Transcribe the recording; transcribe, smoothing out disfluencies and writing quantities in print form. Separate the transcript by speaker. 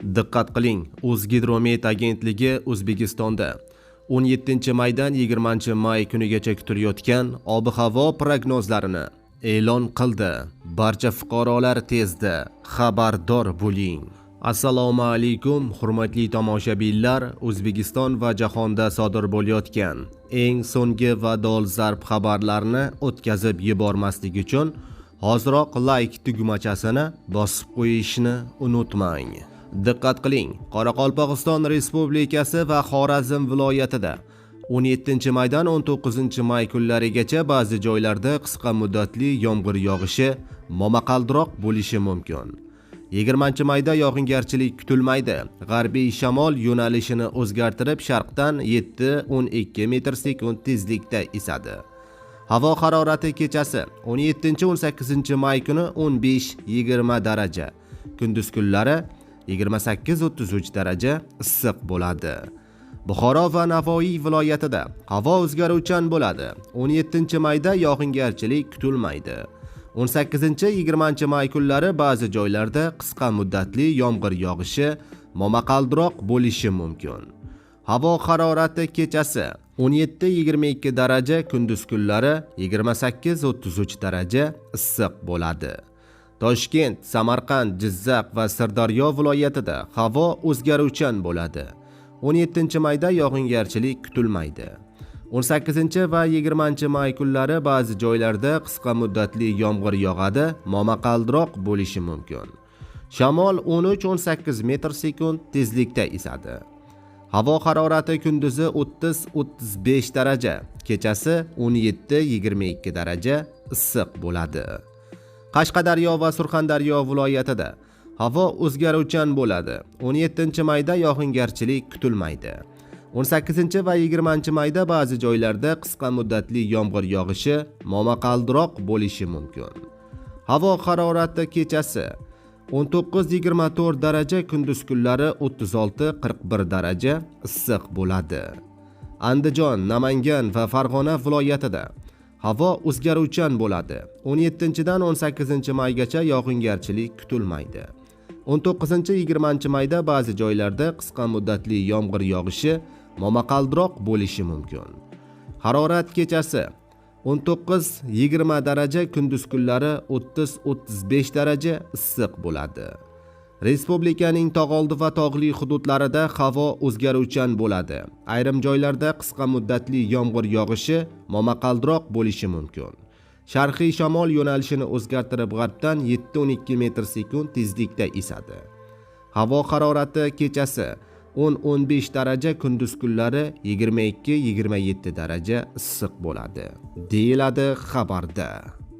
Speaker 1: Diqqat qiling, O'zgidromet agentligi O'zbekistonda 17-maydan 20-may kunigacha kutilayotgan ob-havo prognozlarini e'lon qildi. Barcha fuqarolar tezda xabardor bo'ling. Assalomu alaykum, hurmatli tomoshabinlar. O'zbekiston va jahonda sodir bo'layotgan eng so'nggi va dolzarb xabarlarni o'tkazib yubormaslik uchun hoziroq like tugmachasini bosib qo'yishni unutmang. Diqqat qiling, Qoraqalpog'iston Respublikasi va Xorazm viloyatida 17-maydan 19-may kunlarigacha ba'zi joylarda qisqa muddatli yomg'ir yog'ishi momaqaldiroq bo'lishi mumkin. 20-mayda yog'ingarchilik kutilmaydi. G'arbiy shamol yo'nalishini o'zgartirib sharqdan 7-12 metr/sekund tezlikda esadi. Havo harorati kechasi 17-18 may kuni 15-20 daraja, kunduz kunlari 28-33 daraja issiq bo'ladi. Buxoro va Navoiy viloyatida havo o'zgaruvchan bo'ladi. 17-mayda yog'ingarchilik kutilmaydi. 18-20 may kunlari ba'zi joylarda qisqa muddatli yomg'ir yog'ishi momaqaldiroq bo'lishi mumkin. Havo harorati kechasi 17-22 daraja, kunduz kunlari 28-33 daraja issiq bo'ladi. Toshkent, Samarqand, Jizzax va Sirdaryo viloyatida havo o'zgaruvchan bo'ladi. 17-mayda yog'ingarchilik kutilmaydi. 18 va 20-may kunlari ba'zi joylarda qisqa muddatli yomg'ir yog'adi, momaqaldiroq bo'lishi mumkin. Shamol 13-18 metr/sekund tezlikda esadi. Havo harorati kunduzi 30-35 daraja, kechasi 17-22 daraja issiq bo'ladi. Qashqadaryo va Surxondaryo viloyatida havo o'zgaruvchan bo'ladi. 17-mayda yog'ingarchilik kutilmaydi. 18 va 20-mayda ba'zi joylarda qisqa muddatli yomg'ir yog'ishi momaqaldiroq bo'lishi mumkin. Havo harorati kechasi 19-24 daraja, kunduz kunlari 36-41 daraja issiq bo'ladi. Andijon, Namangan va Farg'ona viloyatida havo o'zgaruvchan bo'ladi. 17-dan 18-maygacha yog'ingarchilik kutilmaydi. 19-20-mayda ba'zi joylarda qisqa muddatli yomg'ir yog'ishi momaqaldiroq bo'lishi mumkin. Harorat kechasi 19-20 daraja, kunduz kunlari 30-35 daraja issiq bo'ladi. Respublikaning tog'oldi va tog'li hududlarida havo o'zgaruvchan bo'ladi. Ayrim joylarda qisqa muddatli yomg'ir yog'ishi momaqaldiroq bo'lishi mumkin. Sharqiy shamol yo'nalishini o'zgartirib g'arbdan 7-12 metr/sekund tezlikda esadi. Havo harorati kechasi 10-15 daraja, kunduz kunlari 22-27 daraja issiq bo'ladi, deyiladi xabarda.